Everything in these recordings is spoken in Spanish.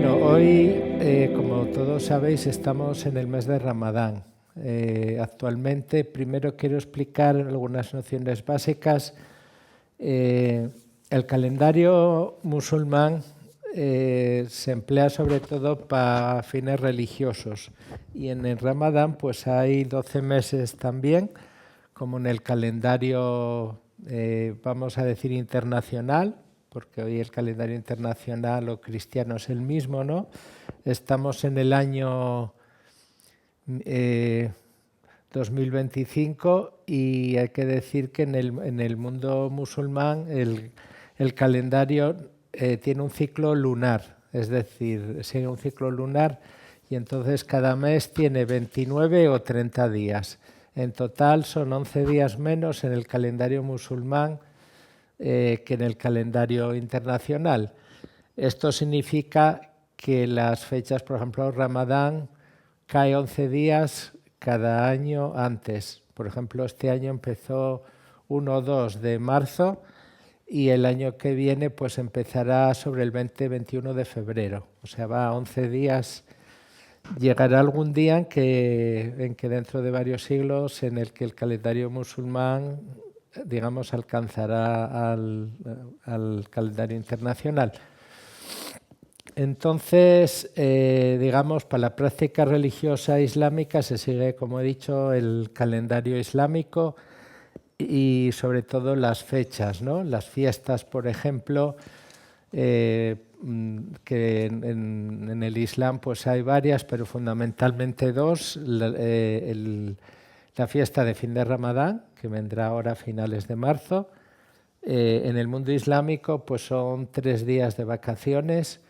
Bueno, hoy, como todos sabéis, estamos en el mes de Ramadán. Actualmente, primero quiero explicar algunas nociones básicas. El calendario musulmán se emplea sobre todo para fines religiosos y en el Ramadán pues hay 12 meses también, como en el calendario, vamos a decir, internacional, porque hoy el calendario internacional o cristiano es el mismo, ¿no? Estamos en el año 2025 y hay que decir que en el mundo musulmán el calendario tiene un ciclo lunar, es decir, sigue un ciclo lunar y entonces cada mes tiene 29 o 30 días. En total son 11 días menos en el calendario musulmán que en el calendario internacional. Esto significa que las fechas, por ejemplo, Ramadán cae 11 días cada año antes. Por ejemplo, este año empezó 1 o 2 de marzo y el año que viene pues empezará sobre el 20-21 de febrero. O sea, va a 11 días. Llegará algún día en que dentro de varios siglos en el que el calendario musulmán, digamos, alcanzará al calendario internacional. Entonces, digamos, para la práctica religiosa islámica se sigue, como he dicho, el calendario islámico y sobre todo las fechas, ¿no? Las fiestas, por ejemplo, que en el Islam pues hay varias, pero fundamentalmente dos. La fiesta de fin de Ramadán, que vendrá ahora a finales de marzo. En el mundo islámico pues son 3 días de vacaciones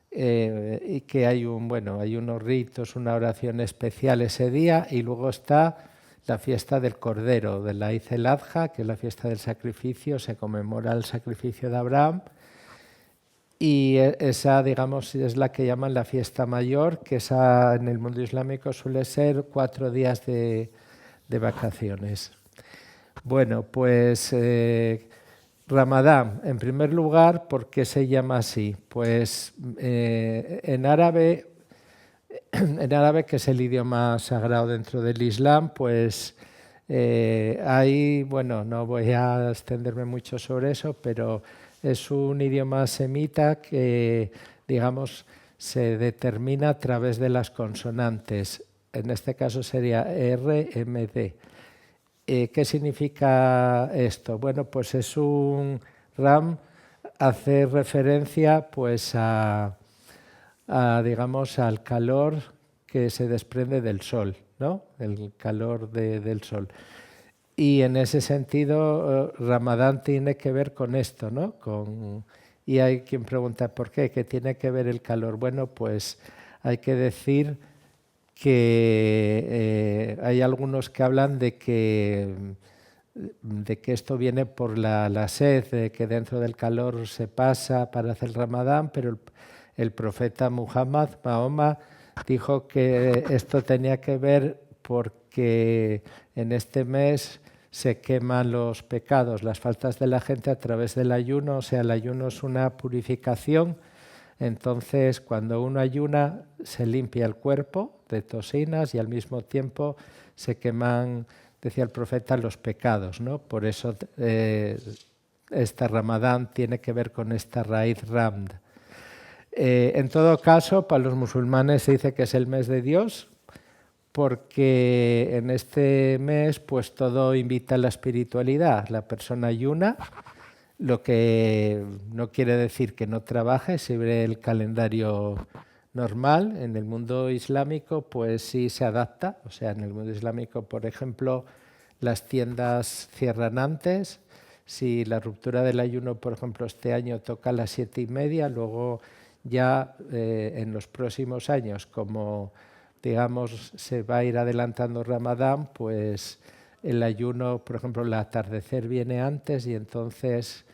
y que hay hay unos ritos, una oración especial ese día y luego está la fiesta del Cordero, de la Eid el-Adha, que es la fiesta del sacrificio, se conmemora el sacrificio de Abraham y esa, digamos, es la que llaman la fiesta mayor, que esa en el mundo islámico suele ser 4 días de vacaciones. Bueno, pues Ramadán, en primer lugar, ¿por qué se llama así? Pues en árabe, que es el idioma sagrado dentro del Islam, pues hay, bueno, no voy a extenderme mucho sobre eso, pero es un idioma semita que, digamos, se determina a través de las consonantes. En este caso sería RMD. ¿Qué significa esto? Bueno, pues es un RAM, hace referencia pues digamos, al calor que se desprende del sol, ¿no? El calor del sol. Y en ese sentido, Ramadán tiene que ver con esto, ¿no? Y hay quien pregunta, ¿por qué? ¿Qué tiene que ver el calor? Bueno, pues hay que decir que hay algunos que hablan de que esto viene por la sed, de que dentro del calor se pasa para hacer el Ramadán, pero el profeta Muhammad, Mahoma, dijo que esto tenía que ver porque en este mes se queman los pecados, las faltas de la gente a través del ayuno, o sea, el ayuno es una purificación. Entonces, cuando uno ayuna, se limpia el cuerpo de toxinas y al mismo tiempo se queman, decía el profeta, los pecados, ¿no? Por eso este Ramadán tiene que ver con esta raíz Ramd. En todo caso, para los musulmanes se dice que es el mes de Dios, porque en este mes pues todo invita a la espiritualidad. La persona ayuna, lo que no quiere decir que no trabaje, si ve el calendario normal. En el mundo islámico pues sí se adapta, o sea, en el mundo islámico, por ejemplo, las tiendas cierran antes. Si la ruptura del ayuno, por ejemplo, este año toca a las 7:30, luego ya en los próximos años, como digamos se va a ir adelantando Ramadán, pues el ayuno, por ejemplo, el atardecer viene antes y entonces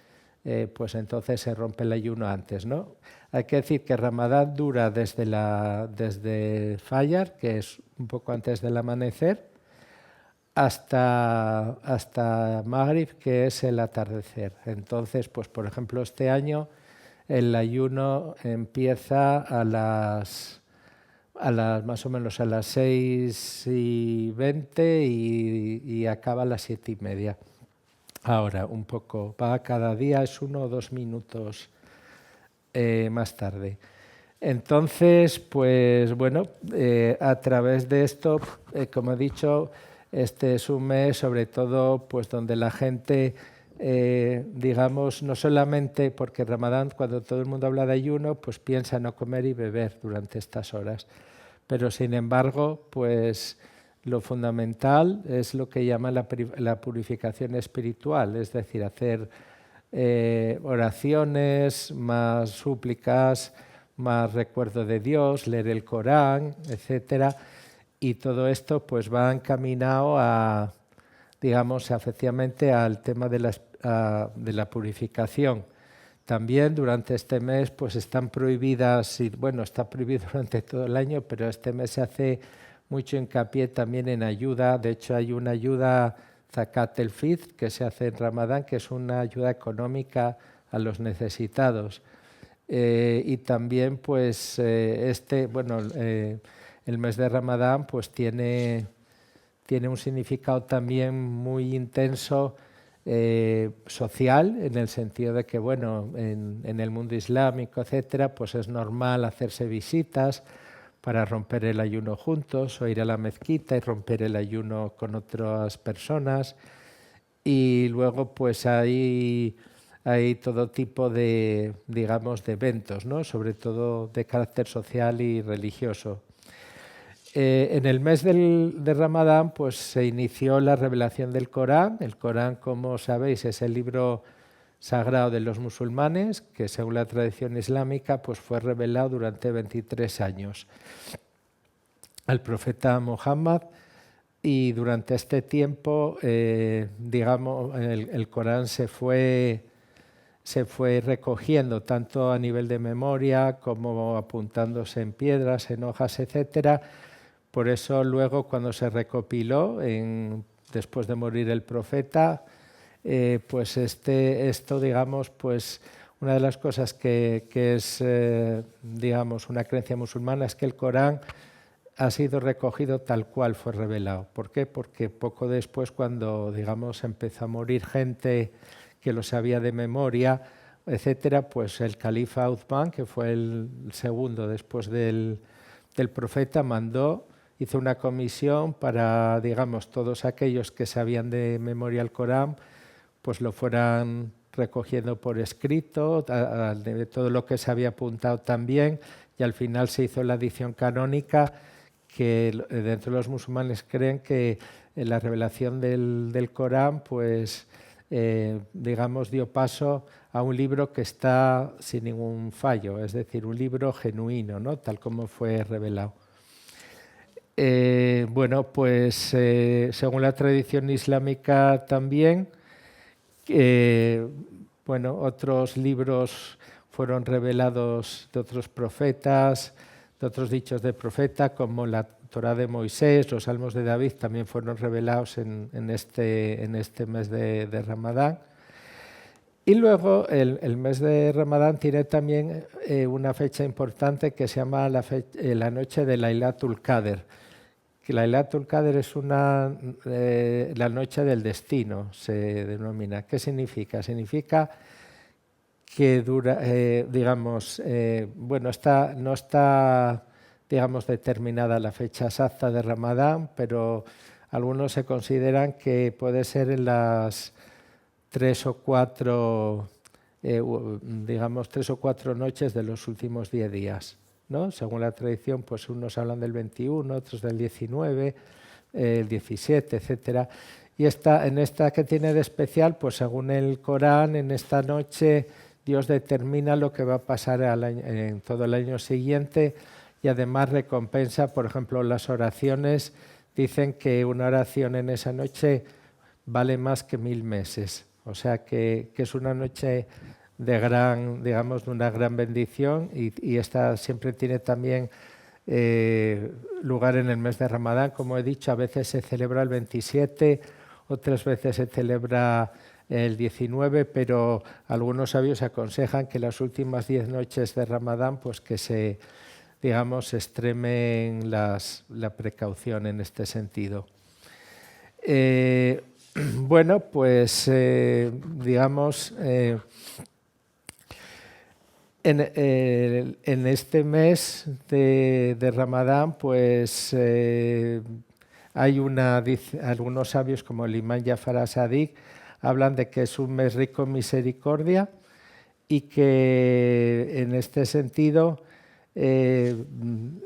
pues entonces se rompe el ayuno antes, ¿no? Hay que decir que Ramadán dura desde Fajr, que es un poco antes del amanecer, hasta Maghrib, que es el atardecer. Entonces, pues por ejemplo, este año el ayuno empieza a las más o menos a las 6:20 y acaba a las 7:30. Ahora, un poco, va cada día, es 1 o 2 minutos más tarde. Entonces, pues bueno, a través de esto, como he dicho, este es un mes sobre todo pues donde la gente, digamos, no solamente porque Ramadán, cuando todo el mundo habla de ayuno, pues piensa no comer y beber durante estas horas, pero sin embargo, pues lo fundamental es lo que llaman la purificación espiritual, es decir, hacer oraciones, más súplicas, más recuerdo de Dios, leer el Corán, etcétera, y todo esto pues va encaminado a, digamos, efectivamente al tema de la purificación. También durante este mes pues están prohibidas, y bueno, está prohibido durante todo el año, pero este mes se hace mucho hincapié también en ayuda. De hecho, hay una ayuda Zakat el Fitr que se hace en Ramadán, que es una ayuda económica a los necesitados. Y también pues el mes de Ramadán pues tiene un significado también muy intenso social, en el sentido de que, bueno, en el mundo islámico, etcétera, pues es normal hacerse visitas para romper el ayuno juntos o ir a la mezquita y romper el ayuno con otras personas. Y luego, pues hay todo tipo de, digamos, de eventos, ¿no? Sobre todo de carácter social y religioso. En el mes de Ramadán pues, se inició la revelación del Corán. El Corán, como sabéis, es el libro sagrado de los musulmanes, que según la tradición islámica pues, fue revelado durante 23 años al profeta Muhammad, y durante este tiempo, digamos, el Corán se fue recogiendo tanto a nivel de memoria como apuntándose en piedras, en hojas, etcétera. Por eso luego cuando se recopiló, después de morir el profeta, pues esto digamos, pues una de las cosas que es, digamos, una creencia musulmana es que el Corán ha sido recogido tal cual fue revelado. ¿Por qué? Porque poco después, cuando, digamos, empezó a morir gente que lo sabía de memoria, etcétera, pues el califa Uthman, que fue el segundo después del profeta, hizo una comisión para, digamos, todos aquellos que sabían de memoria el Corán, pues lo fueran recogiendo por escrito, de todo lo que se había apuntado también, y al final se hizo la edición canónica, que dentro de los musulmanes creen que la revelación del Corán, pues, digamos, dio paso a un libro que está sin ningún fallo, es decir, un libro genuino, ¿no? Tal como fue revelado. Bueno, pues según la tradición islámica también, bueno, otros libros fueron revelados de otros profetas, de otros dichos de profeta, como la Torá de Moisés, los Salmos de David, también fueron revelados en este mes de Ramadán. Y luego el mes de Ramadán tiene también una fecha importante que se llama la noche de Laylatul Qadr. Que Laylatul Qadr es la noche del destino, se denomina. ¿Qué significa? Significa que digamos, bueno, no está, digamos, determinada la fecha exacta de Ramadán, pero algunos se consideran que puede ser en las 3 o 4, digamos, 3 o 4 noches de los últimos 10 días, ¿no? Según la tradición, pues unos hablan del 21, otros del 19, el 17, etcétera. Y en esta que tiene de especial, pues según el Corán, en esta noche Dios determina lo que va a pasar en todo el año siguiente, y además recompensa, por ejemplo, las oraciones. Dicen que una oración en esa noche vale más que 1000 meses. O sea que es una noche digamos, de una gran bendición, y esta siempre tiene también lugar en el mes de Ramadán. Como he dicho, a veces se celebra el 27, otras veces se celebra el 19, pero algunos sabios aconsejan que las últimas 10 noches de Ramadán, pues que se, digamos, extremen la precaución en este sentido. Bueno, pues digamos, en este mes de Ramadán, pues hay algunos sabios como el imán Jafar Sadiq hablan de que es un mes rico en misericordia y que en este sentido,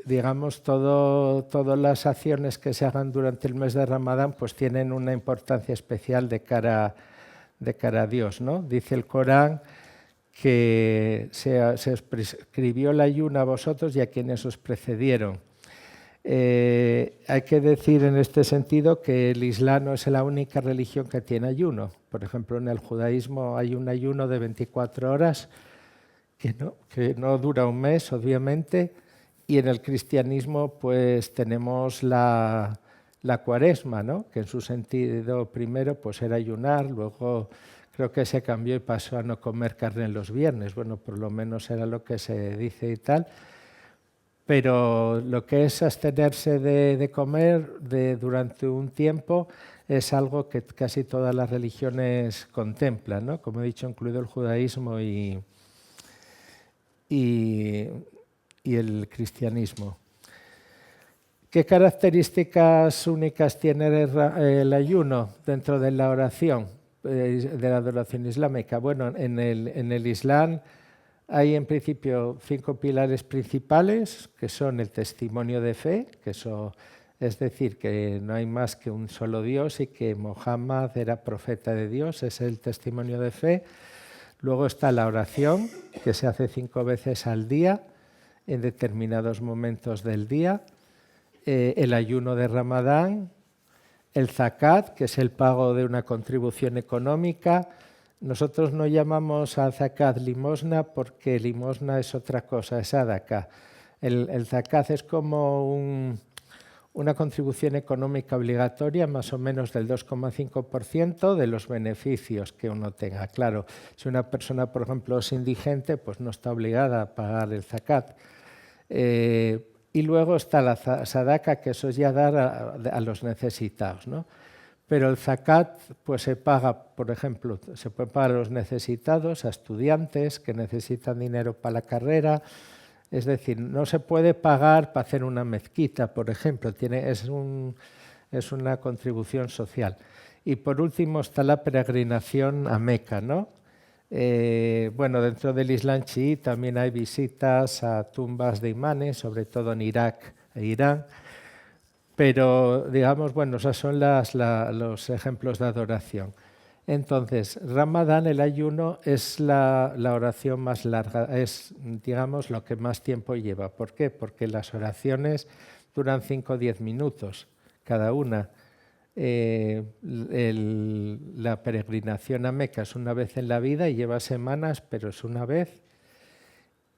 digamos, todas las acciones que se hagan durante el mes de Ramadán pues tienen una importancia especial de cara a Dios, ¿no? Dice el Corán que se os prescribió el ayuno a vosotros y a quienes os precedieron. Hay que decir en este sentido que el Islam no es la única religión que tiene ayuno. Por ejemplo, en el judaísmo hay un ayuno de 24 horas que no dura un mes, obviamente, y en el cristianismo pues tenemos la cuaresma, ¿no? Que en su sentido primero pues era ayunar, luego creo que se cambió y pasó a no comer carne en los viernes. Bueno, por lo menos era lo que se dice y tal. Pero lo que es abstenerse de comer durante un tiempo es algo que casi todas las religiones contemplan, ¿no? Como he dicho, incluido el judaísmo y el cristianismo. ¿Qué características únicas tiene el ayuno dentro de la oración, de la adoración islámica? Bueno, en el Islam hay en principio 5 pilares principales, que son el testimonio de fe, que eso es decir, que no hay más que un solo Dios y que Mohammed era profeta de Dios, es el testimonio de fe. Luego está la oración, que se hace 5 veces al día, en determinados momentos del día. El ayuno de Ramadán, el zakat, que es el pago de una contribución económica. Nosotros no llamamos a zakat limosna porque limosna es otra cosa, es sadaká. El zakat es como una contribución económica obligatoria, más o menos del 2,5% de los beneficios que uno tenga. Claro, si una persona, por ejemplo, es indigente, pues no está obligada a pagar el zakat. Y luego está la sadaka, que eso es ya dar a los necesitados, ¿no? Pero el zakat pues se paga, por ejemplo, se puede pagar a los necesitados, a estudiantes que necesitan dinero para la carrera. Es decir, no se puede pagar para hacer una mezquita, por ejemplo, es una contribución social. Y por último está la peregrinación a Meca, ¿no? Bueno, dentro del Islam chií también hay visitas a tumbas de imanes, sobre todo en Irak e Irán, pero digamos, bueno, esos son los ejemplos de adoración. Entonces, Ramadán, el ayuno, es la oración más larga, es, digamos, lo que más tiempo lleva. ¿Por qué? Porque las oraciones duran 5 o 10 minutos cada una. La peregrinación a Meca es una vez en la vida y lleva semanas, pero es una vez.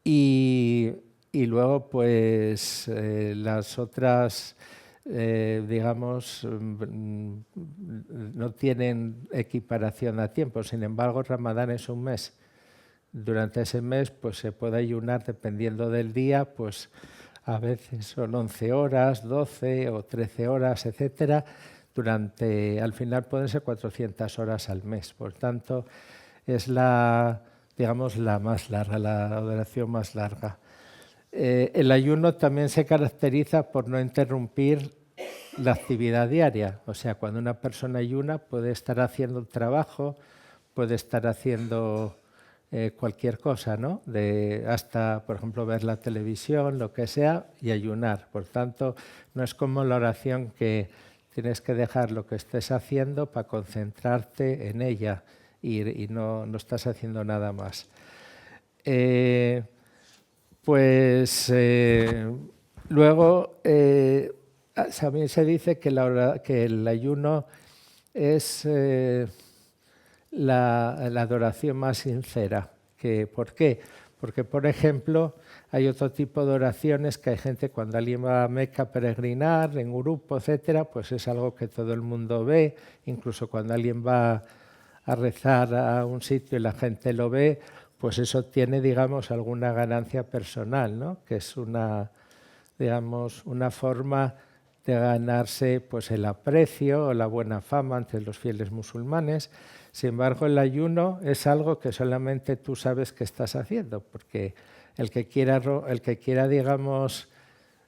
Y luego, pues, las otras, digamos, no tienen equiparación a tiempo. Sin embargo, Ramadán es un mes. Durante ese mes, pues, se puede ayunar dependiendo del día, pues, a veces son 11 horas, 12 o 13 horas, etcétera. Al final pueden ser 400 horas al mes. Por tanto, es digamos, la más larga, la adoración más larga. El ayuno también se caracteriza por no interrumpir la actividad diaria. O sea, cuando una persona ayuna puede estar haciendo un trabajo, puede estar haciendo cualquier cosa, ¿no? Hasta, por ejemplo, ver la televisión, lo que sea, y ayunar. Por tanto, no es como la oración que tienes que dejar lo que estés haciendo para concentrarte en ella y no estás haciendo nada más. Luego también se dice que el ayuno es la adoración más sincera. ¿Por qué? Porque, por ejemplo, hay otro tipo de oraciones que hay gente cuando alguien va a Meca a peregrinar, en grupo, etcétera, pues es algo que todo el mundo ve, incluso cuando alguien va a rezar a un sitio y la gente lo ve, pues eso tiene, digamos, alguna ganancia personal, ¿no? Que es digamos, una forma de ganarse pues, el aprecio o la buena fama entre los fieles musulmanes. Sin embargo, el ayuno es algo que solamente tú sabes que estás haciendo, porque el que quiera digamos,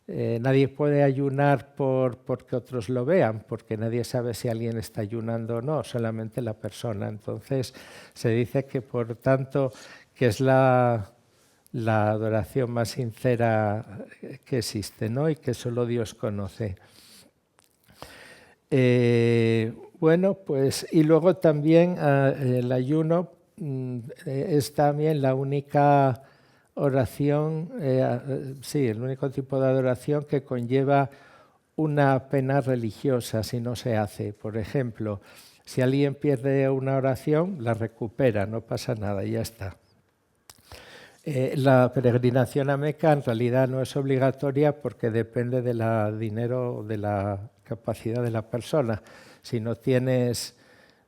nadie puede ayunar porque otros lo vean, porque nadie sabe si alguien está ayunando o no, solamente la persona. Entonces, se dice que, por tanto, que es la adoración más sincera que existe, ¿no? Y que solo Dios conoce. Bueno, pues y luego también el ayuno es también la única oración, sí, el único tipo de adoración que conlleva una pena religiosa si no se hace. Por ejemplo, si alguien pierde una oración, la recupera, no pasa nada, ya está. La peregrinación a Meca en realidad no es obligatoria porque depende del dinero, de la capacidad de la persona. Si no tienes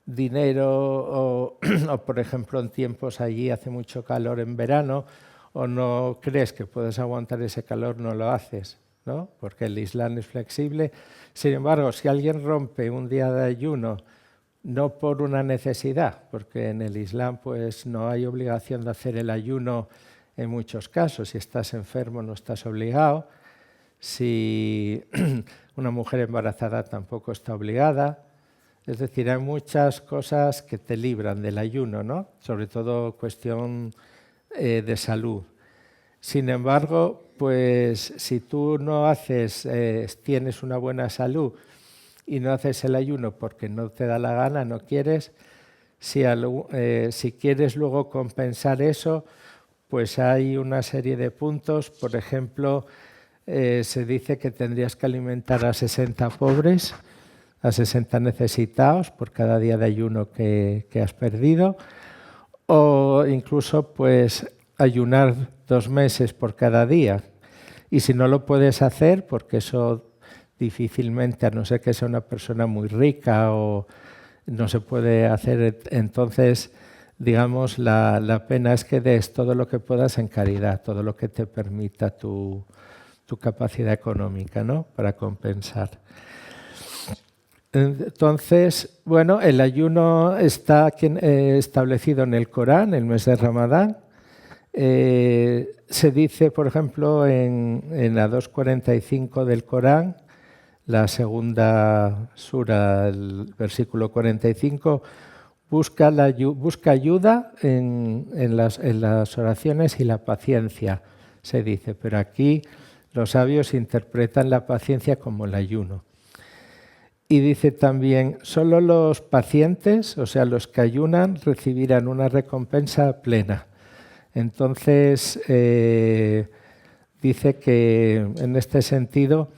dinero o, por ejemplo, en tiempos allí hace mucho calor en verano o no crees que puedes aguantar ese calor, no lo haces, ¿no? Porque el Islam es flexible. Sin embargo, si alguien rompe un día de ayuno, no por una necesidad, porque en el Islam pues, no hay obligación de hacer el ayuno en muchos casos. Si estás enfermo no estás obligado. Si una mujer embarazada tampoco está obligada. Es decir, hay muchas cosas que te libran del ayuno, ¿no? Sobre todo cuestión de salud. Sin embargo, pues si tú no tienes una buena salud y no haces el ayuno porque no te da la gana, no quieres, si quieres luego compensar eso, pues hay una serie de puntos. Por ejemplo, se dice que tendrías que alimentar a 60 pobres, a 60 necesitados por cada día de ayuno que has perdido, o incluso pues ayunar 2 meses por cada día. Y si no lo puedes hacer, porque eso difícilmente, a no ser que sea una persona muy rica o no se puede hacer, entonces, digamos, la pena es que des todo lo que puedas en caridad, todo lo que te permita tu capacidad económica, ¿no? Para compensar. Entonces, bueno, el ayuno está establecido en el Corán, el mes de Ramadán. Se dice, por ejemplo, en la 245 del Corán, la segunda sura, el versículo 45, busca ayuda en las oraciones y la paciencia, se dice. Pero aquí los sabios interpretan la paciencia como el ayuno. Y dice también, solo los pacientes, o sea, los que ayunan, recibirán una recompensa plena. Entonces, dice que en este sentido,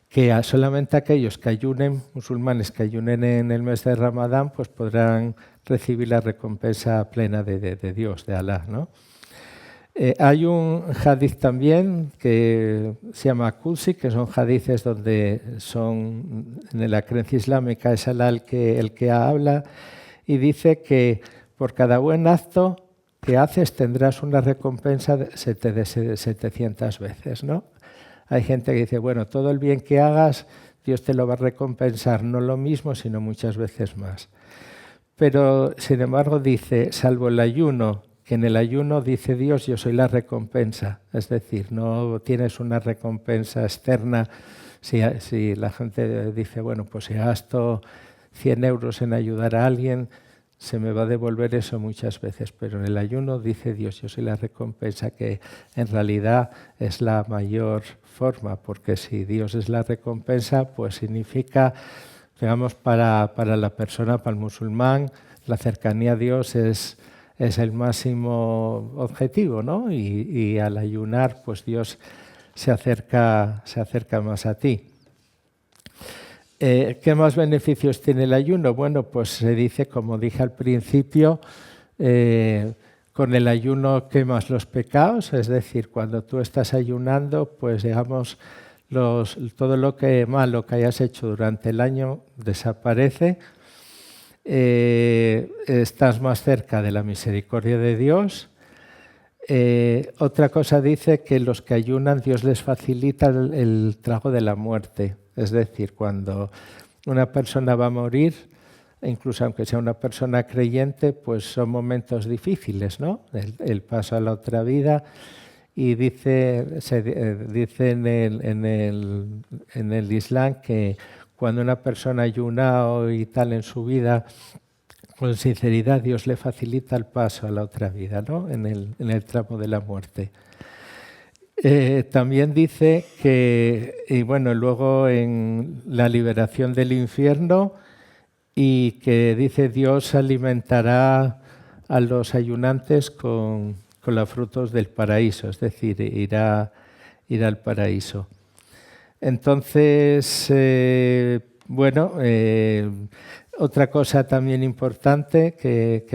que solamente aquellos que ayunen, musulmanes que ayunen en el mes de Ramadán, pues podrán recibir la recompensa plena de Dios, de Alá, ¿no? Hay un hadith también que se llama Qudsi, que son hadices donde en la creencia islámica es Alá el que habla, y dice que por cada buen acto que haces tendrás una recompensa de 700 veces, ¿no? Hay gente que dice, bueno, todo el bien que hagas, Dios te lo va a recompensar, no lo mismo, sino muchas veces más. Pero, sin embargo, dice, salvo el ayuno, que en el ayuno dice Dios, yo soy la recompensa. Es decir, no tienes una recompensa externa. Si la gente dice, bueno, pues si gasto 100 euros en ayudar a alguien, se me va a devolver eso muchas veces. Pero en el ayuno dice Dios, yo soy la recompensa, que en realidad es la mayor forma, porque si Dios es la recompensa, pues significa, digamos, para la persona, para el musulmán, la cercanía a Dios es el máximo objetivo, ¿no? Y al ayunar, pues Dios se acerca más a ti. ¿Qué más beneficios tiene el ayuno? Bueno, pues se dice, como dije al principio, con el ayuno quemas los pecados, es decir, cuando tú estás ayunando, pues digamos, todo lo malo que hayas hecho durante el año desaparece. estás más cerca de la misericordia de Dios. Otra cosa dice que los que ayunan, Dios les facilita el trago de la muerte. Es decir, cuando una persona va a morir, incluso aunque sea una persona creyente, pues son momentos difíciles, ¿no? El paso a la otra vida. Y dice en el Islam que cuando una persona ha ayunado y tal en su vida, con sinceridad Dios le facilita el paso a la otra vida, ¿no? En el tramo de la muerte. También dice que, y bueno, luego en la liberación del infierno, y que dice Dios alimentará a los ayunantes con los frutos del paraíso, es decir, irá al paraíso. Entonces, bueno, otra cosa también importante que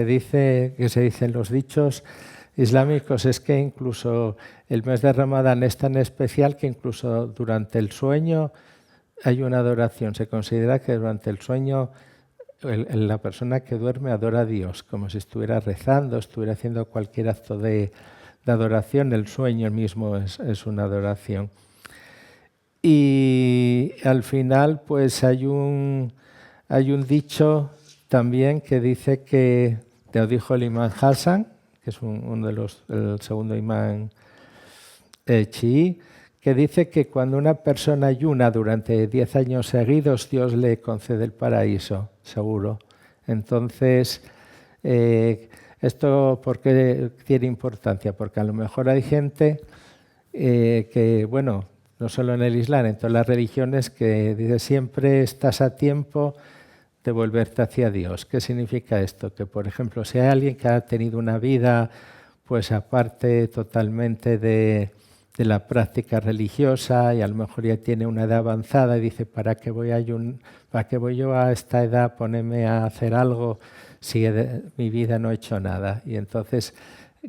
se dice en los dichos islámicos es que incluso el mes de Ramadán es tan especial que incluso durante el sueño hay una adoración. Se considera que durante el sueño la persona que duerme adora a Dios, como si estuviera rezando, estuviera haciendo cualquier acto de adoración. El sueño mismo es una adoración. Y al final, pues hay un dicho también que dice que, te lo dijo el imán Hassan, que es el segundo imán chií, que dice que cuando una persona ayuna durante 10 años seguidos, Dios le concede el paraíso, seguro. Entonces, ¿esto por qué tiene importancia? Porque a lo mejor hay gente que, bueno, no solo en el Islam, en todas las religiones, que dice siempre estás a tiempo de volverte hacia Dios. ¿Qué significa esto? Que, por ejemplo, si hay alguien que ha tenido una vida, pues aparte totalmente de la práctica religiosa y a lo mejor ya tiene una edad avanzada y dice, ¿para qué voy yo a esta edad a ponerme a hacer algo si mi vida no he hecho nada? Y entonces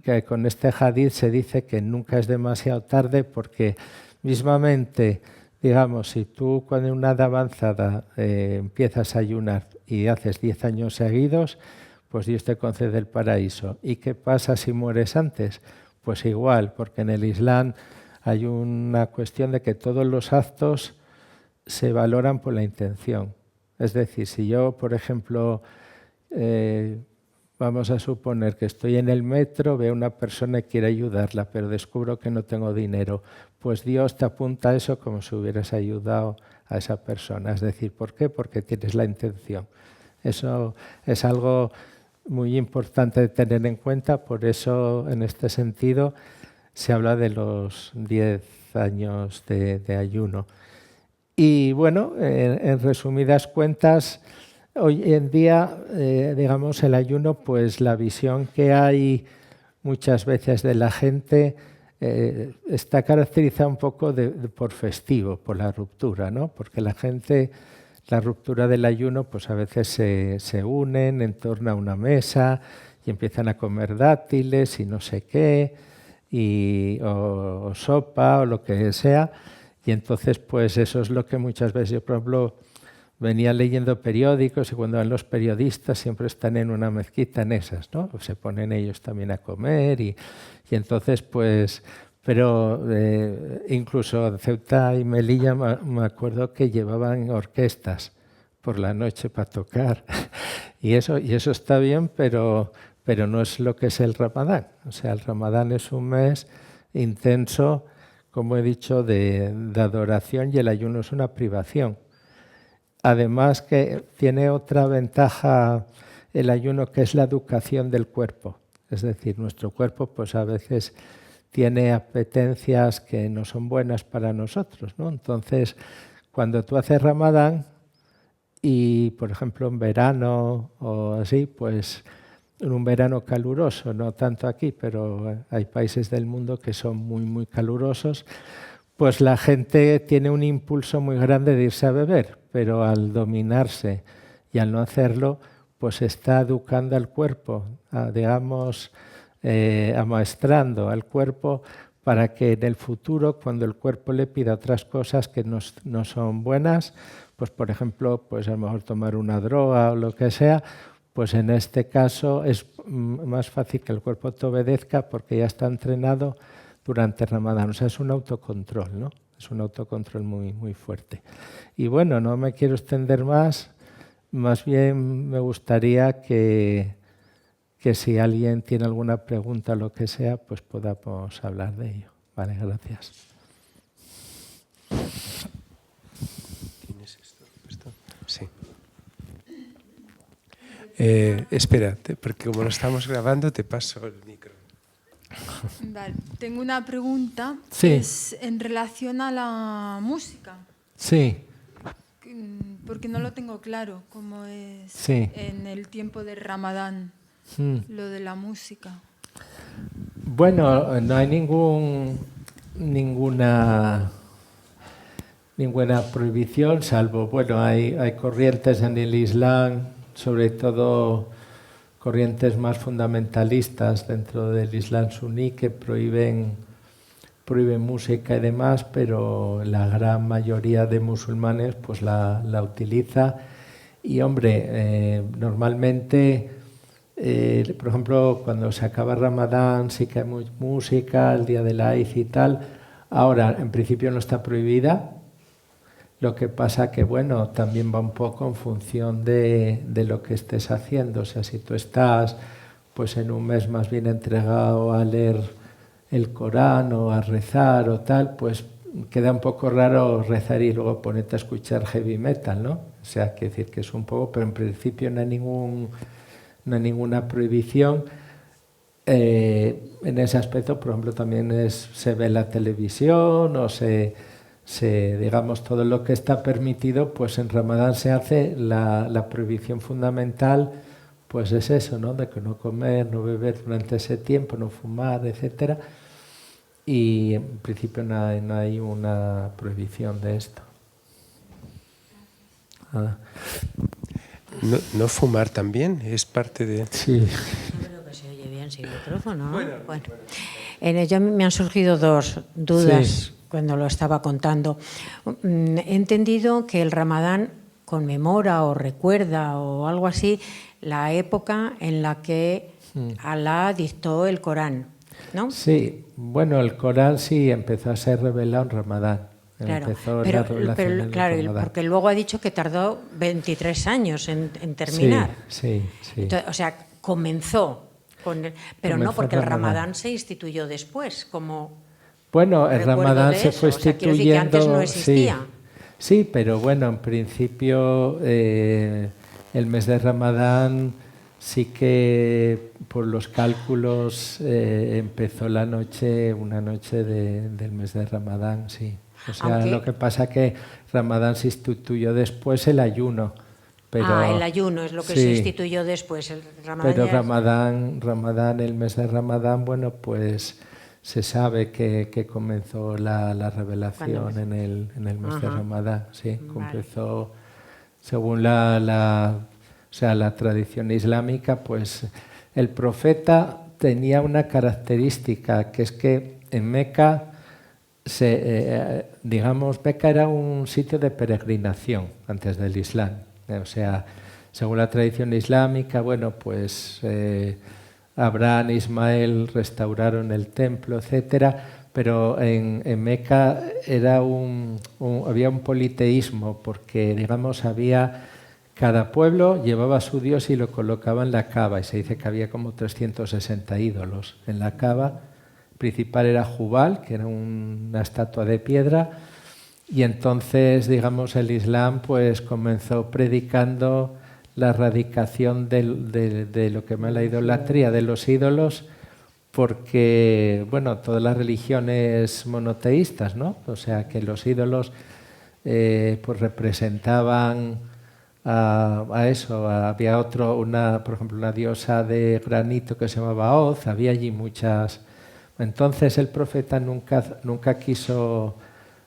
que con este hadith se dice que nunca es demasiado tarde porque mismamente, digamos, si tú cuando en una edad avanzada empiezas a ayunar y haces 10 años seguidos, pues Dios te concede el paraíso. ¿Y qué pasa si mueres antes? Pues igual, porque en el Islam hay una cuestión de que todos los actos se valoran por la intención. Es decir, si yo, por ejemplo, vamos a suponer que estoy en el metro, veo a una persona y quiero ayudarla, pero descubro que no tengo dinero, pues Dios te apunta a eso como si hubieras ayudado a esa persona. Es decir, ¿por qué? Porque tienes la intención. Eso es algo muy importante de tener en cuenta, por eso en este sentido se habla de los 10 años de ayuno. Y bueno, en resumidas cuentas, hoy en día, digamos, el ayuno, pues la visión que hay muchas veces de la gente está caracterizada un poco por festivo, por la ruptura, ¿no? Porque la gente, la ruptura del ayuno, pues a veces se unen en torno a una mesa y empiezan a comer dátiles y no sé qué, o sopa o lo que sea. Y entonces, pues eso es lo que muchas veces, yo por ejemplo, venía leyendo periódicos y cuando van los periodistas siempre están en una mezquita en esas, ¿no? Se ponen ellos también a comer y entonces, pues, pero incluso en Ceuta y Melilla me acuerdo que llevaban orquestas por la noche para tocar y eso está bien, pero no es lo que es el Ramadán. O sea, el Ramadán es un mes intenso, como he dicho, de adoración y el ayuno es una privación. Además que tiene otra ventaja el ayuno, que es la educación del cuerpo. Es decir, nuestro cuerpo pues a veces tiene apetencias que no son buenas para nosotros, ¿no? Entonces, cuando tú haces Ramadán y, por ejemplo, en verano o así, pues en un verano caluroso, no tanto aquí, pero hay países del mundo que son muy, muy calurosos, pues la gente tiene un impulso muy grande de irse a beber, pero al dominarse y al no hacerlo, pues está educando al cuerpo, digamos, amaestrando al cuerpo para que en el futuro, cuando el cuerpo le pida otras cosas que no son buenas, pues por ejemplo, pues a lo mejor tomar una droga o lo que sea, pues en este caso es más fácil que el cuerpo te obedezca porque ya está entrenado durante Ramadán. O sea, es un autocontrol, ¿no? Es un autocontrol muy, muy fuerte. Y bueno, no me quiero extender más bien me gustaría que si alguien tiene alguna pregunta o lo que sea, pues podamos hablar de ello. Vale, gracias. ¿Tienes esto? Sí. Espérate, porque como lo estamos grabando, te paso el micro. Vale. Tengo una pregunta. Sí. Es en relación a la música. Sí. Porque no lo tengo claro cómo es Sí. en el tiempo de Ramadán lo de la música. Bueno, no hay ninguna prohibición, salvo, bueno, hay corrientes en el Islam, sobre todo corrientes más fundamentalistas dentro del Islam suní que prohíben música y demás, pero la gran mayoría de musulmanes pues la utiliza. Y hombre, normalmente, por ejemplo, cuando se acaba Ramadán sí que hay música, el día de la Eid y tal. Ahora, en principio no está prohibida. Lo que pasa que, bueno, también va un poco en función de lo que estés haciendo. O sea, si tú estás pues en un mes más bien entregado a leer el Corán o a rezar o tal, pues queda un poco raro rezar y luego ponerte a escuchar heavy metal, ¿no? O sea, quiere decir que es un poco, pero en principio no hay ninguna prohibición. En ese aspecto, por ejemplo, también se ve la televisión o digamos, todo lo que está permitido, pues en Ramadán se hace la prohibición fundamental, pues es eso, ¿no? De que no comer, no beber durante ese tiempo, no fumar, etcétera. Y en principio no hay una prohibición de esto. No fumar también es parte de... Sí. No creo que se oye bien sin micrófono, ¿no? Bueno. En ello me han surgido dos dudas. Sí. Cuando lo estaba contando. He entendido que el Ramadán conmemora o recuerda o algo así la época en la que Alá dictó el Corán, ¿no? Sí, bueno, el Corán sí empezó a ser revelado en Ramadán. Claro, pero claro, porque luego ha dicho que tardó 23 años en terminar. Sí. Entonces, o sea, comenzó no porque el Ramadán se instituyó después, como... Bueno, el Ramadán se fue instituyendo... O sea, que antes no existía. Sí, pero bueno, en principio el mes de Ramadán sí que por los cálculos empezó una noche del mes de Ramadán, sí. O sea, lo que pasa que Ramadán se instituyó después el ayuno. Pero, el ayuno es lo que se instituyó después. El Ramadán pero Ramadán, el mes de Ramadán, bueno, pues... Se sabe que comenzó la revelación en el mes de Ramadán, sí, comenzó según la tradición islámica, pues el profeta tenía una característica, que es que en Meca, Meca era un sitio de peregrinación antes del Islam, o sea, según la tradición islámica, bueno, pues... Abraham e Ismael restauraron el templo, etcétera, pero en Meca había un politeísmo, porque digamos cada pueblo llevaba a su dios y lo colocaba en la Kaaba, y se dice que había como 360 ídolos en la Kaaba. El principal era Jubal, que era una estatua de piedra, y entonces digamos el Islam pues comenzó predicando la erradicación de lo que me la idolatría, de los ídolos, porque, bueno, todas las religiones monoteístas, ¿no? O sea, que los ídolos pues representaban a eso. Había por ejemplo, una diosa de granito que se llamaba Oz, había allí muchas. Entonces el profeta nunca quiso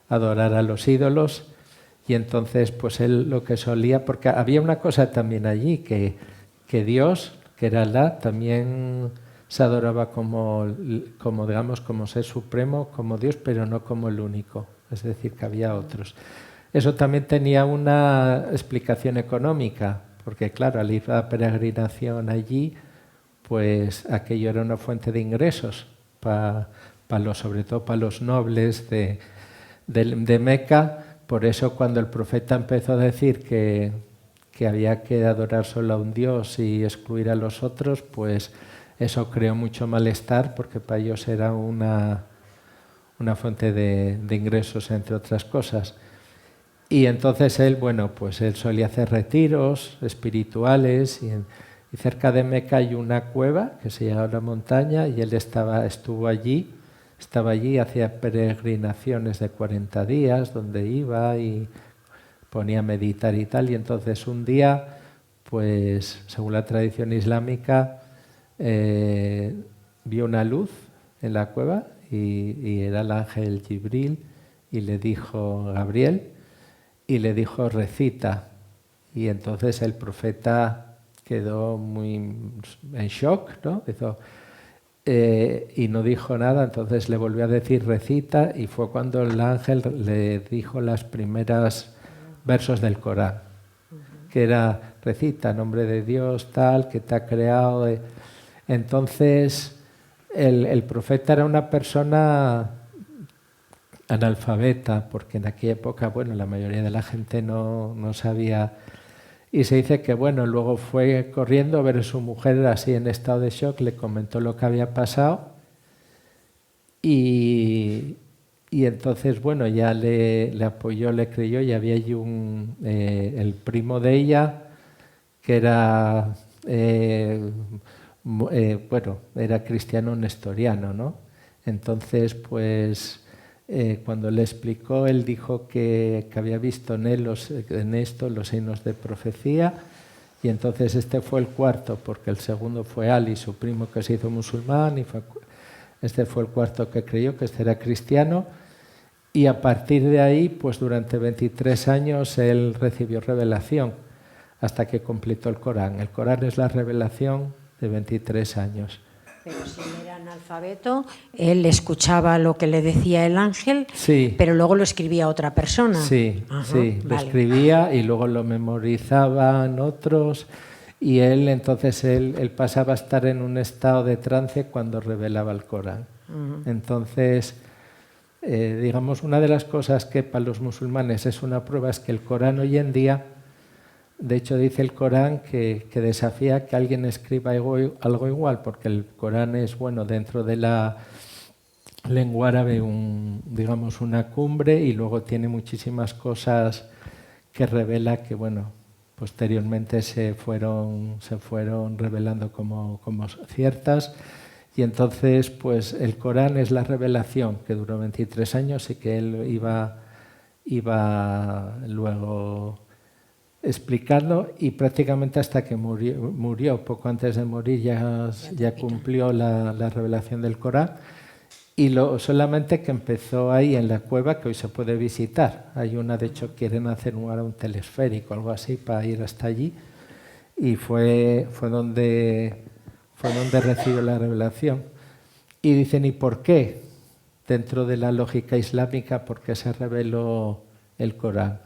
adorar a los ídolos. Y entonces, pues él lo que solía, porque había una cosa también allí, que Dios, que era Alá, también se adoraba como ser supremo, como Dios, pero no como el único. Es decir, que había otros. eso también tenía una explicación económica, porque claro, al ir a la peregrinación allí, pues aquello era una fuente de ingresos, sobre todo para los nobles de Meca. Por eso cuando el profeta empezó a decir que había que adorar solo a un Dios y excluir a los otros, pues eso creó mucho malestar, porque para ellos era una fuente de ingresos, entre otras cosas. Y entonces él, bueno, pues él solía hacer retiros espirituales y cerca de Meca hay una cueva que se llama La Montaña y él estaba allí, hacía peregrinaciones de 40 días donde iba y ponía a meditar y tal. Y entonces un día, pues según la tradición islámica, vio una luz en la cueva y era el ángel Jibril y le dijo Gabriel y le dijo recita. Y entonces el profeta quedó muy en shock, ¿no? Y no dijo nada, entonces le volvió a decir recita y fue cuando el ángel le dijo las primeras versos del Corán, que era recita, nombre de Dios tal, que te ha creado. Entonces el profeta era una persona analfabeta, porque en aquella época, bueno, la mayoría de la gente no sabía. Y se dice que, bueno, luego fue corriendo a ver a su mujer así en estado de shock, le comentó lo que había pasado y entonces, bueno, ya le apoyó, le creyó, y había allí el primo de ella, que era, bueno, era cristiano nestoriano, ¿no? Entonces, pues cuando le explicó, él dijo que había visto en esto los signos de profecía, y entonces este fue el cuarto, porque el segundo fue Ali, su primo, que se hizo musulmán, y este fue el cuarto que creyó, que este era cristiano, y a partir de ahí, pues durante 23 años él recibió revelación, hasta que completó el Corán. El Corán es la revelación de 23 años. Pero si él era analfabeto, él escuchaba lo que le decía el ángel, sí, pero luego lo escribía otra persona. Sí, Ajá, sí, lo vale. escribía y luego lo memorizaban otros, y entonces él pasaba a estar en un estado de trance cuando revelaba el Corán. Entonces, digamos, una de las cosas que para los musulmanes es una prueba es que el Corán hoy en día, de hecho dice el Corán que desafía que alguien escriba algo igual, porque el Corán es, bueno, dentro de la lengua árabe digamos una cumbre, y luego tiene muchísimas cosas que revela que, bueno, posteriormente se fueron revelando como ciertas. Y entonces, pues el Corán es la revelación que duró 23 años y que él iba luego explicando, y prácticamente hasta que murió, poco antes de morir ya cumplió la revelación del Corán, y solamente que empezó ahí en la cueva, que hoy se puede visitar. Hay una, de hecho quieren hacer un telesférico, algo así, para ir hasta allí, y fue donde recibió la revelación. Y dicen, ¿y por qué? Dentro de la lógica islámica, ¿por qué se reveló el Corán?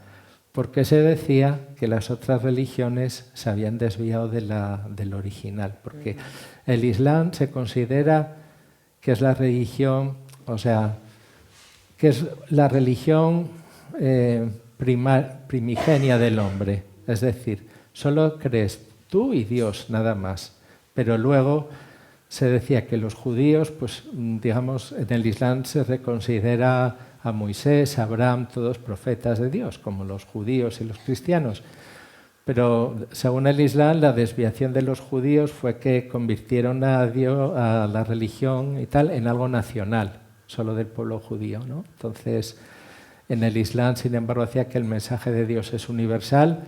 Porque se decía que las otras religiones se habían desviado del original, porque el Islam se considera que es la religión, o sea, que es la religión primigenia del hombre, es decir, solo crees tú y Dios, nada más. Pero luego se decía que los judíos, pues digamos, en el Islam se reconsidera a Moisés, a Abraham, todos profetas de Dios, como los judíos y los cristianos. Pero según el Islam, la desviación de los judíos fue que convirtieron a Dios, a la religión y tal, en algo nacional, solo del pueblo judío, ¿no? Entonces, en el Islam, sin embargo, decía que el mensaje de Dios es universal,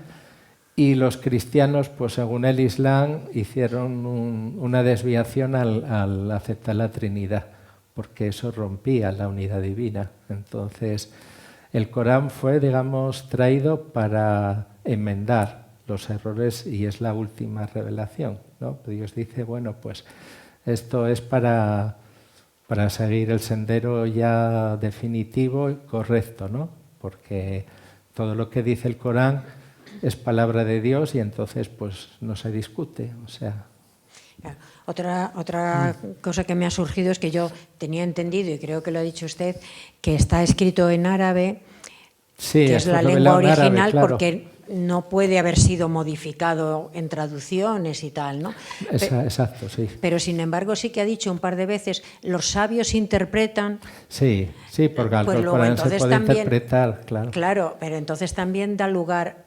y los cristianos, pues según el Islam, hicieron una desviación al aceptar la Trinidad, porque eso rompía la unidad divina. Entonces, el Corán fue, digamos, traído para enmendar los errores, y es la última revelación, ¿no? Dios dice, bueno, pues esto es para seguir el sendero ya definitivo y correcto, ¿no? Porque todo lo que dice el Corán es palabra de Dios y entonces pues no se discute, o sea... Otra cosa que me ha surgido es que yo tenía entendido, y creo que lo ha dicho usted, que está escrito en árabe, sí, que es la fue lengua revelado en árabe, original, claro. porque no puede haber sido modificado en traducciones y tal, ¿no? Exacto, sí. Pero sin embargo sí que ha dicho un par de veces, los sabios interpretan... Sí, sí, porque pues el luego, Corán se entonces, puede también, interpretar, claro. Claro, pero entonces también da lugar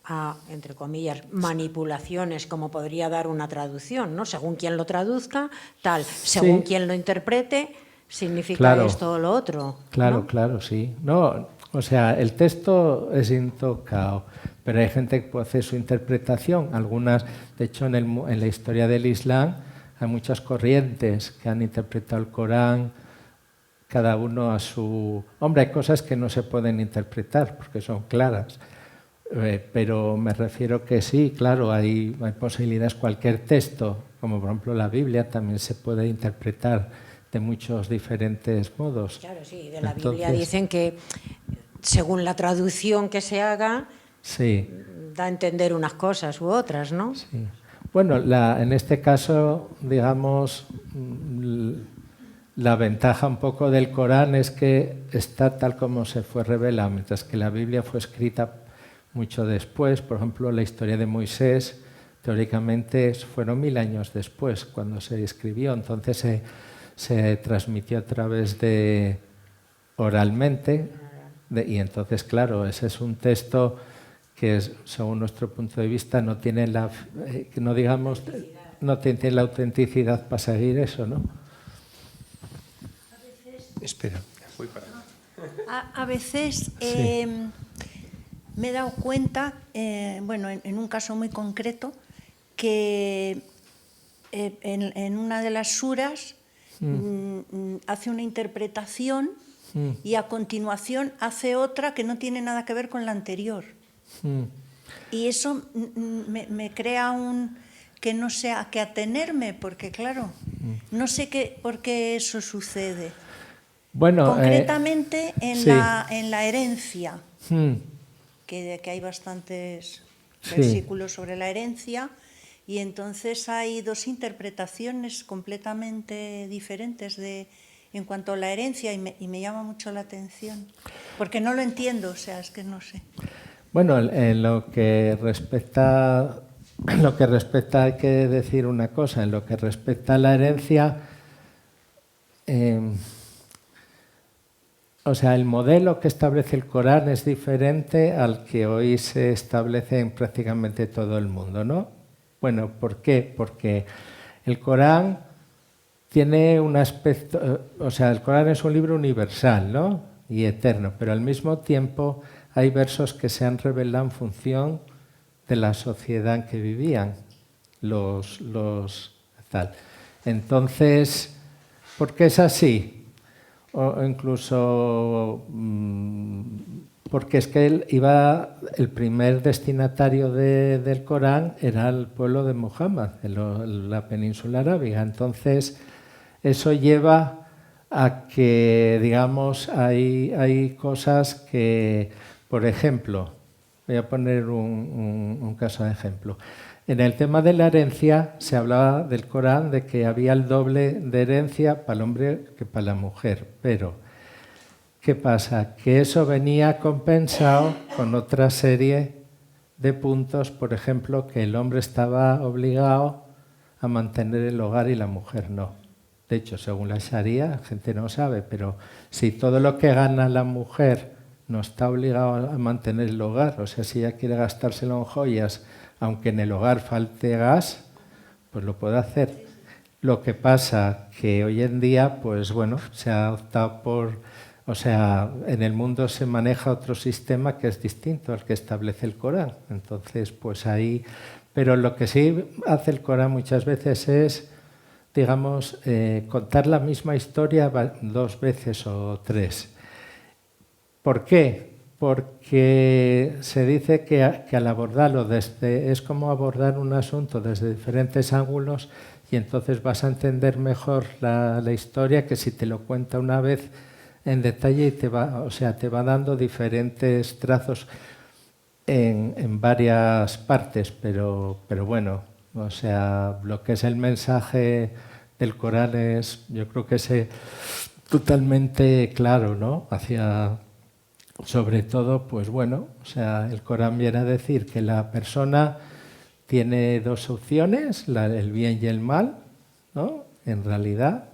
a, entre comillas, manipulaciones, como podría dar una traducción, ¿no? Según quien lo traduzca, tal, según Sí. quien lo interprete, significa Claro. esto o lo otro. Claro, ¿no? claro, sí. No, o sea, el texto es intocado, pero hay gente que puede hacer su interpretación. Algunas, de hecho, en la historia del Islam hay muchas corrientes que han interpretado el Corán, cada uno a su... Hombre, hay cosas que no se pueden interpretar porque son claras, pero me refiero que sí, claro, hay posibilidades. Cualquier texto, como por ejemplo la Biblia, también se puede interpretar de muchos diferentes modos. Claro, sí, de la Biblia dicen que según la traducción que se haga, sí, da a entender unas cosas u otras, ¿no? Sí. Bueno, en este caso, digamos, la ventaja un poco del Corán es que está tal como se fue revelado, mientras que la Biblia fue escrita mucho después. Por ejemplo, la historia de Moisés, teóricamente, fueron 1000 años después cuando se escribió, entonces se transmitió a través de oralmente, y entonces, claro, ese es un texto que según nuestro punto de vista no tiene la autenticidad para seguir eso, ¿no? Espera, voy para acá. A veces Sí. me he dado cuenta, bueno, en un caso muy concreto, que en una de las suras hace una interpretación y a continuación hace otra que no tiene nada que ver con la anterior. Y eso me crea que no sé a qué atenerme, porque claro, no sé por qué eso sucede. Bueno, Concretamente sí. en la herencia, que hay bastantes Sí. versículos sobre la herencia, y entonces hay dos interpretaciones completamente diferentes en cuanto a la herencia, y me llama mucho la atención, porque no lo entiendo, o sea, es que no sé. Bueno, en lo que respecta hay que decir una cosa. En lo que respecta a la herencia, o sea, el modelo que establece el Corán es diferente al que hoy se establece en prácticamente todo el mundo, ¿no? Bueno, ¿por qué? Porque el Corán tiene un aspecto, o sea, el Corán es un libro universal, ¿no? Y eterno, pero al mismo tiempo hay versos que se han revelado en función de la sociedad en que vivían tal. Entonces, ¿por qué es así? O incluso porque es que el primer destinatario del Corán era el pueblo de Muhammad, la península arábiga. Entonces, eso lleva a que, digamos, hay cosas que, por ejemplo, voy a poner un caso de ejemplo. En el tema de la herencia se hablaba del Corán de que había el doble de herencia para el hombre que para la mujer, pero ¿qué pasa? Que eso venía compensado con otra serie de puntos, por ejemplo, que el hombre estaba obligado a mantener el hogar y la mujer no. De hecho, según la Sharia, la gente no sabe, pero si todo lo que gana la mujer no está obligado a mantener el hogar, o sea, si ella quiere gastárselo en joyas, aunque en el hogar falte gas, pues lo puede hacer. Lo que pasa que hoy en día, pues bueno, se ha optado o sea, en el mundo se maneja otro sistema que es distinto al que establece el Corán. Entonces, pues ahí... Pero lo que sí hace el Corán muchas veces es, digamos, contar la misma historia 2 veces o 3. ¿Por qué? Porque se dice que al abordarlo es como abordar un asunto desde diferentes ángulos y entonces vas a entender mejor la historia que si te lo cuenta una vez en detalle y te va dando diferentes trazos en varias partes, pero bueno, o sea, lo que es el mensaje del Corán yo creo que es totalmente claro, ¿no? Sobre todo, pues bueno, o sea, el Corán viene a decir que la persona tiene dos opciones, el bien y el mal, ¿no? En realidad,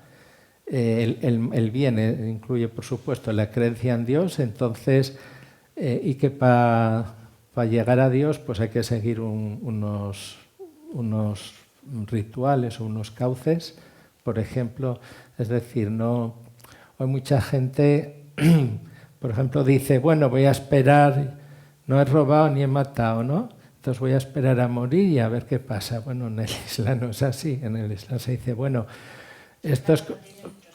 el bien incluye, por supuesto, la creencia en Dios, entonces, y que para llegar a Dios, pues hay que seguir unos rituales o unos cauces, por ejemplo, es decir, hay mucha gente, por ejemplo, dice, bueno, voy a esperar, no he robado ni he matado, ¿no? Entonces voy a esperar a morir y a ver qué pasa. Bueno, en el Islam no es así, en el Islam se dice, bueno, esto es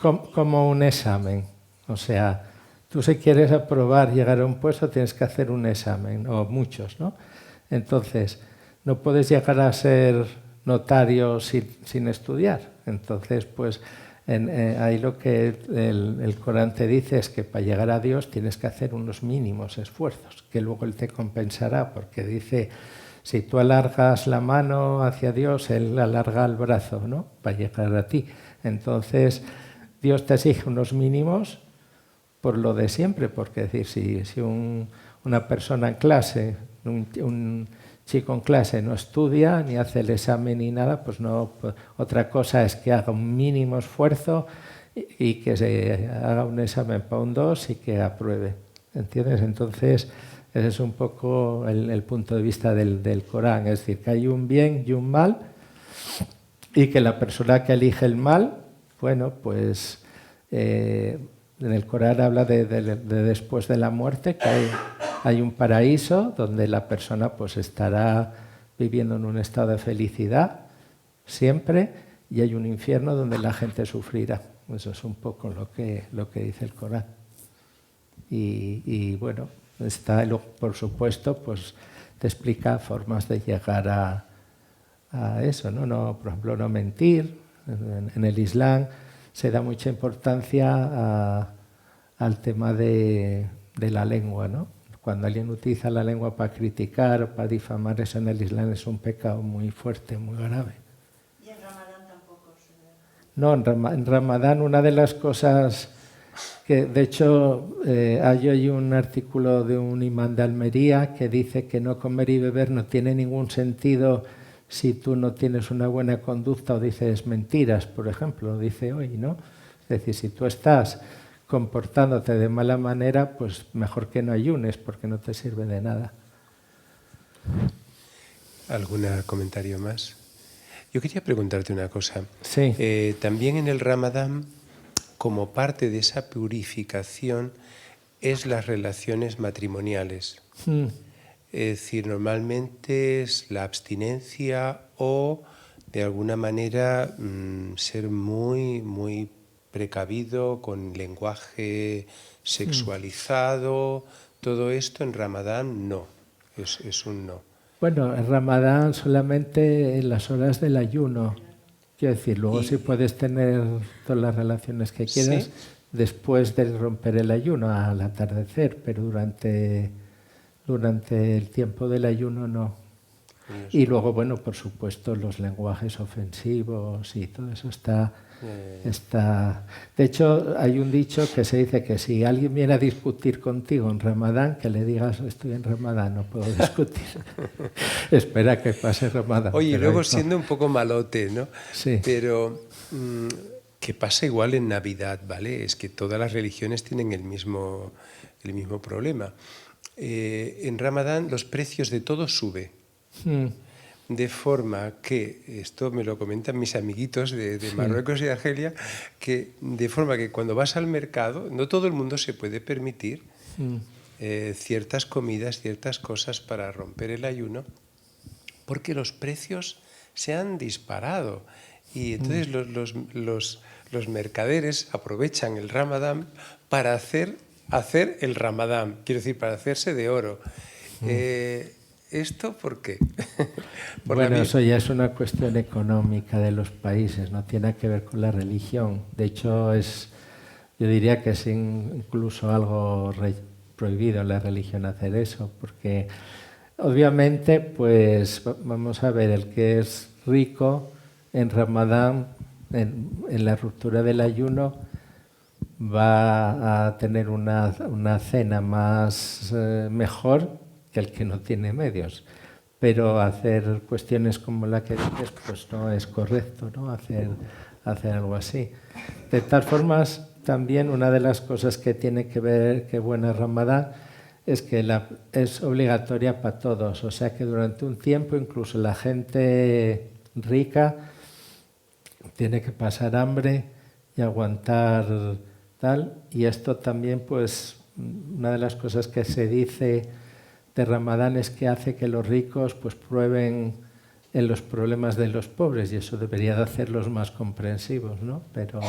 como un examen, o sea, tú si quieres aprobar, llegar a un puesto, tienes que hacer un examen, o muchos, ¿no? Entonces, no puedes llegar a ser notario sin estudiar. Entonces, pues, ahí lo que el Corán te dice es que para llegar a Dios tienes que hacer unos mínimos esfuerzos, que luego Él te compensará, porque dice, si tú alargas la mano hacia Dios, Él alarga el brazo, ¿no? Para llegar a ti. Entonces, Dios te exige unos mínimos por lo de siempre, porque es decir, si una persona en clase, un chico en clase no estudia, ni hace el examen ni nada, pues no. Otra cosa es que haga un mínimo esfuerzo y que se haga un examen para un 2 y que apruebe. ¿Entiendes? Entonces, ese es un poco el punto de vista del Corán, es decir, que hay un bien y un mal y que la persona que elige el mal, bueno, pues en el Corán habla de después de la muerte, que hay un paraíso donde la persona pues estará viviendo en un estado de felicidad siempre, y hay un infierno donde la gente sufrirá. Eso es un poco lo que dice el Corán. Y bueno, por supuesto, pues te explica formas de llegar a eso, ¿no? Por ejemplo, no mentir. En el Islam se da mucha importancia al tema de la lengua, ¿no? Cuando alguien utiliza la lengua para criticar o para difamar, eso en el Islam es un pecado muy fuerte, muy grave. ¿Y en Ramadán tampoco se ve? No, en Ramadán una de las cosas que, de hecho, hay un artículo de un imán de Almería que dice que no comer y beber no tiene ningún sentido si tú no tienes una buena conducta o dices mentiras, por ejemplo, dice hoy, ¿no? Es decir, si tú estás comportándote de mala manera, pues mejor que no ayunes, porque no te sirve de nada. ¿Algún comentario más? Yo quería preguntarte una cosa. Sí. También en el Ramadán, como parte de esa purificación, es las relaciones matrimoniales. Es decir, normalmente es la abstinencia o, de alguna manera, ser muy, muy precavido con lenguaje sexualizado. Todo esto en Ramadán no, es un no. Bueno, en Ramadán solamente en las horas del ayuno. Quiero decir, luego sí puedes tener todas las relaciones que quieras, ¿sí?, después de romper el ayuno, al atardecer, pero durante el tiempo del ayuno no. Y luego, bueno, por supuesto, los lenguajes ofensivos y todo eso está. De hecho, hay un dicho que se dice que si alguien viene a discutir contigo en Ramadán, que le digas, estoy en Ramadán, no puedo discutir. Espera que pase Ramadán. Oye, luego siendo un poco malote, ¿no? Sí. Pero que pasa igual en Navidad, ¿vale? Es que todas las religiones tienen el mismo problema. En Ramadán los precios de todo suben. De forma que, esto me lo comentan mis amiguitos de Marruecos y de Argelia, que de forma que cuando vas al mercado, no todo el mundo se puede permitir ciertas comidas, ciertas cosas para romper el ayuno, porque los precios se han disparado. Y entonces los mercaderes aprovechan el Ramadán para hacer el Ramadán, quiero decir, para hacerse de oro. ¿Esto por qué? Bueno, eso ya es una cuestión económica de los países, no tiene que ver con la religión. De hecho, yo diría que es incluso algo prohibido en la religión hacer eso, porque obviamente, pues vamos a ver, el que es rico en Ramadán, en la ruptura del ayuno, va a tener una cena más mejor que el que no tiene medios. Pero hacer cuestiones como la que dices, pues no es correcto, ¿no? Hacer algo así. De tal formas, también una de las cosas que tiene que ver que buena Ramadán es que es obligatoria para todos. O sea que durante un tiempo incluso la gente rica tiene que pasar hambre y aguantar tal. Y esto también, pues, una de las cosas que se dice de Ramadán es que hace que los ricos pues prueben en los problemas de los pobres, y eso debería de hacerlos más comprensivos, ¿no? Pero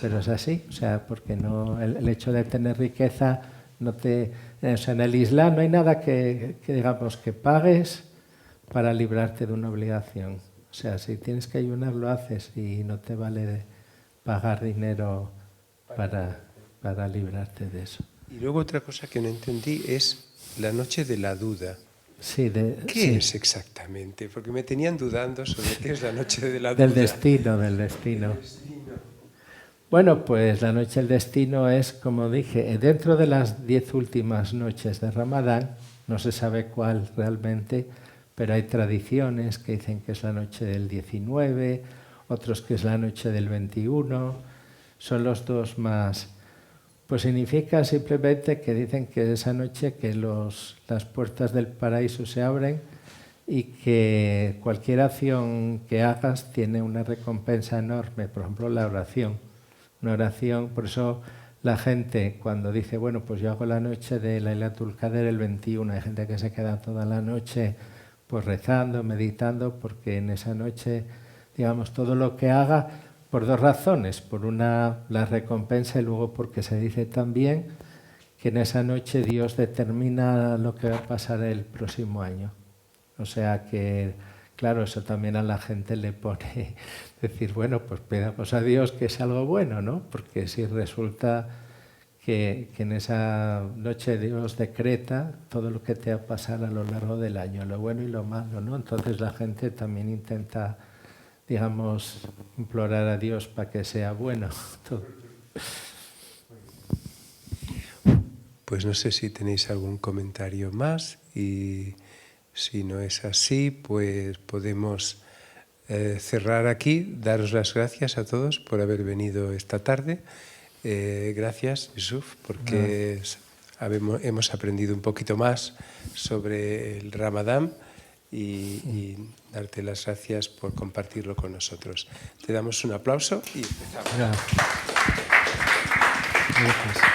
es así, o sea, porque no, el hecho de tener riqueza no te, o sea, en el Islam no hay nada que digamos que pagues para librarte de una obligación. O sea, si tienes que ayunar lo haces y no te vale pagar dinero para librarte de eso. Y luego otra cosa que no entendí es la noche de la duda. Sí, ¿Qué es exactamente? Porque me tenían dudando sobre qué es la noche de la duda. Del destino. Bueno, pues la noche del destino es, como dije, dentro de las 10 últimas noches de Ramadán, no se sabe cuál realmente, pero hay tradiciones que dicen que es la noche del 19, otros que es la noche del 21, son los dos más. Pues significa simplemente que dicen que esa noche que las puertas del paraíso se abren y que cualquier acción que hagas tiene una recompensa enorme. Por ejemplo, la oración. Una oración, por eso la gente cuando dice, bueno, pues yo hago la noche de Lailatul Qadr el 21, hay gente que se queda toda la noche pues rezando, meditando, porque en esa noche, digamos, todo lo que haga, por dos razones. Por una, la recompensa, y luego porque se dice también que en esa noche Dios determina lo que va a pasar el próximo año. O sea que, claro, eso también a la gente le pone decir, bueno, pues pidamos a Dios que es algo bueno, ¿no? Porque si resulta que en esa noche Dios decreta todo lo que te va a pasar a lo largo del año, lo bueno y lo malo, ¿no? Entonces la gente también intenta, digamos, implorar a Dios para que sea bueno todo. Pues no sé si tenéis algún comentario más, y si no es así, pues podemos cerrar aquí. Daros las gracias a todos por haber venido esta tarde. Gracias, Yusuf, porque hemos aprendido un poquito más sobre el Ramadán, y darte las gracias por compartirlo con nosotros. Te damos un aplauso y empezamos. Gracias.